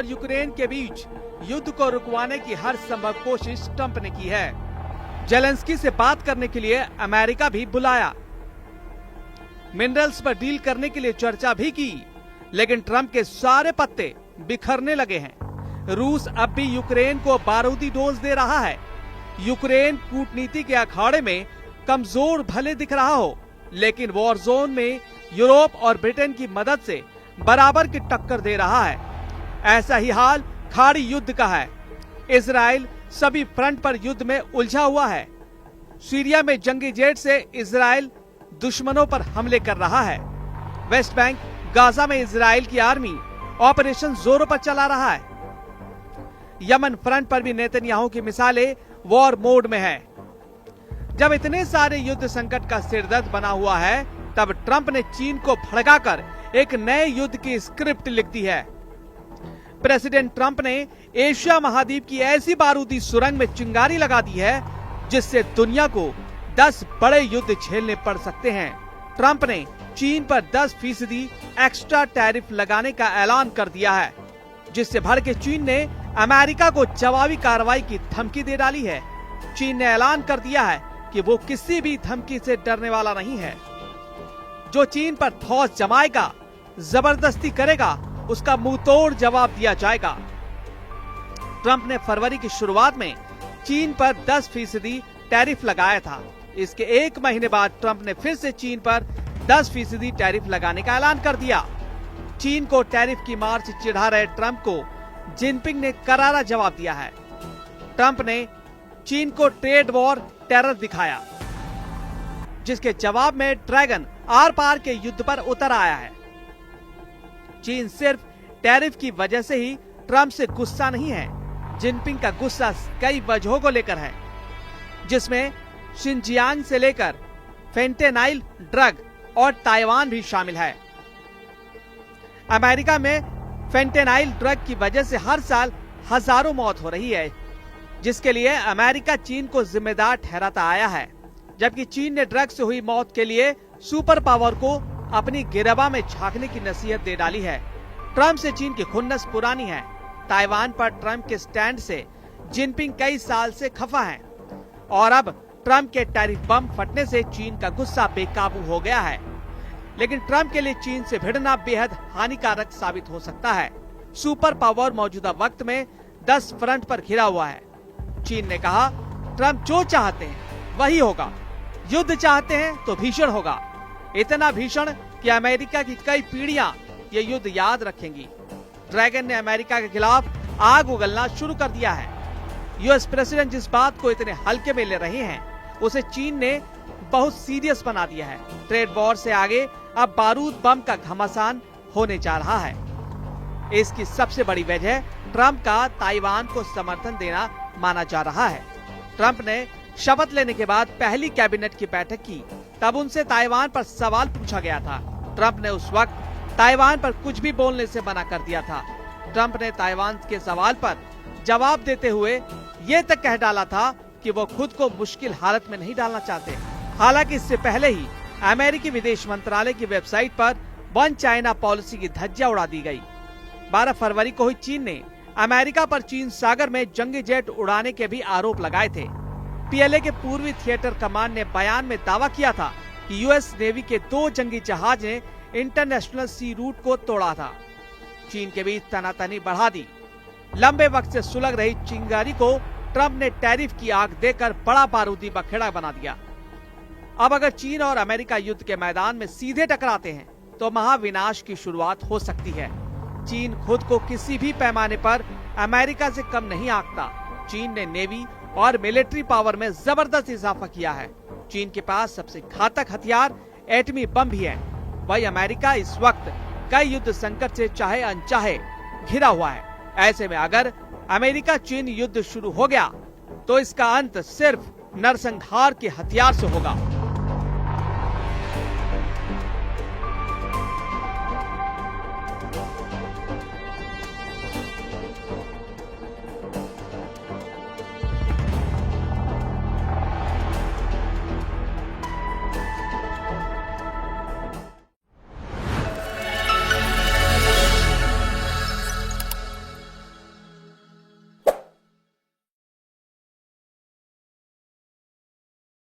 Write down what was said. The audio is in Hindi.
और यूक्रेन के बीच युद्ध को रुकवाने की हर संभव कोशिश ट्रंप ने की है। जेलेंस्की से बात करने के लिए अमेरिका भी बुलाया, मिनरल्स पर डील करने के लिए चर्चा भी की, लेकिन ट्रंप के सारे पत्ते बिखरने लगे हैं। रूस अब भी यूक्रेन को बारूदी डोज दे रहा है। यूक्रेन कूटनीति के अखाड़े में कमजोर भले दिख रहा हो, लेकिन वॉर जोन में यूरोप और ब्रिटेन की मदद से बराबर की टक्कर दे रहा है। ऐसा ही हाल खाड़ी युद्ध का है। इजराइल सभी फ्रंट पर युद्ध में उलझा हुआ है। सीरिया में जंगी जेट से इजराइल दुश्मनों पर हमले कर रहा है। वेस्ट बैंक, गाजा में इजराइल की आर्मी ऑपरेशन जोरों पर चला रहा है। यमन फ्रंट पर भी नेतन्याहू की मिसालें वॉर मोड में है। जब इतने सारे युद्ध संकट का सिरदर्द बना हुआ है, तब ट्रंप ने चीन को भड़काकर एक नए युद्ध की स्क्रिप्ट लिख दी है। प्रेसिडेंट ट्रंप ने एशिया महाद्वीप की ऐसी बारूदी सुरंग में चिंगारी लगा दी है जिससे दुनिया को 10 बड़े युद्ध झेलने पड़ सकते हैं। ट्रंप ने चीन पर 10% एक्स्ट्रा टैरिफ लगाने का ऐलान कर दिया है, जिससे भड़के चीन ने अमेरिका को जवाबी कार्रवाई की धमकी दे डाली है। चीन ने ऐलान कर दिया है कि वो किसी भी धमकी से डरने वाला नहीं है। जो चीन पर ठोस जमाएगा, जबरदस्ती करेगा, उसका मुंह तोड़ जवाब दिया जाएगा। ट्रंप ने फरवरी की शुरुआत में चीन पर 10% टैरिफ लगाया था। इसके एक महीने बाद ट्रंप ने फिर से चीन पर 10% टैरिफ लगाने का ऐलान कर दिया। चीन को टैरिफ की मार से चिढ़ा रहे ट्रंप को जिनपिंग ने करारा जवाब दिया है। ट्रंप ने चीन को ट्रेड वॉर टेरर दिखाया, जिसके जवाब में ड्रैगन आर पार के युद्ध पर उतर आया है। चीन सिर्फ टैरिफ की वजह से ही ट्रंप से गुस्सा नहीं है। जिनपिंग का गुस्सा कई वजहों को लेकर है, जिसमें शिनजियांग से लेकर फेंटेनाइल ड्रग और ताइवान भी शामिल है। अमेरिका में फेंटेनाइल ड्रग की वजह से हर साल हजारों मौत हो रही है, जिसके लिए अमेरिका चीन को जिम्मेदार ठहराता आया है। जबकि चीन ने ड्रग से हुई मौत के लिए सुपर पावर को अपनी गिरबा में झांकने की नसीहत दे डाली है। ट्रंप से चीन की खुन्नस पुरानी है। ताइवान पर ट्रंप के स्टैंड से जिनपिंग कई साल से खफा है और अब ट्रंप के टैरिफ बम फटने से चीन का गुस्सा बेकाबू हो गया है। लेकिन ट्रंप के लिए चीन से भिड़ना बेहद हानिकारक साबित हो सकता है। सुपर पावर मौजूदा वक्त में 10 फ्रंट पर घिरा हुआ है। चीन ने कहा, ट्रंप जो चाहते हैं वही होगा। युद्ध चाहते हैं तो भीषण होगा, इतना भीषण कि अमेरिका की कई पीढ़ियां ये युद्ध याद रखेंगी। ड्रैगन ने अमेरिका के खिलाफ आग उगलना शुरू कर दिया है। यूएस प्रेसिडेंट जिस बात को इतने हल्के में ले रहे हैं, उसे चीन ने बहुत सीरियस बना दिया है। ट्रेड वॉर से आगे अब बारूद बम का घमासान होने जा रहा है। इसकी सबसे बड़ी वजह ट्रंप का ताइवान को समर्थन देना माना जा रहा है। ट्रंप ने शपथ लेने के बाद पहली कैबिनेट की बैठक की, तब उनसे ताइवान पर सवाल पूछा गया था। ट्रंप ने उस वक्त ताइवान पर कुछ भी बोलने से मना कर दिया था। ट्रंप ने ताइवान के सवाल पर जवाब देते हुए ये तक कह डाला था कि वो खुद को मुश्किल हालत में नहीं डालना चाहते। हालांकि इससे पहले ही अमेरिकी विदेश मंत्रालय की वेबसाइट पर वन चाइना पॉलिसी की धज्जियां उड़ा दी गई। 12 फरवरी को ही चीन ने अमेरिका पर चीन सागर में जंगी जेट उड़ाने के भी आरोप लगाए थे। पीएलए के पूर्वी थिएटर कमांड ने बयान में दावा किया था कि यूएस नेवी के 2 जंगी जहाज ने इंटरनेशनल सी रूट को तोड़ा था। चीन के बीच तनातनी बढ़ा दी। लंबे वक्त से सुलग रही चिंगारी को ट्रंप ने टैरिफ की आग देकर बड़ा बारूदी बखेड़ा बना दिया। अब अगर चीन और अमेरिका युद्ध के मैदान में सीधे टकराते हैं तो महाविनाश की शुरुआत हो सकती है। चीन खुद को किसी भी पैमाने पर अमेरिका से कम नहीं आंकता। चीन ने नेवी और मिलिट्री पावर में जबरदस्त इजाफा किया है। चीन के पास सबसे घातक हथियार एटमी बम भी है। वही अमेरिका इस वक्त कई युद्ध संकट से चाहे अनचाहे घिरा हुआ है। ऐसे में अगर अमेरिका चीन युद्ध शुरू हो गया तो इसका अंत सिर्फ नरसंहार के हथियार से होगा।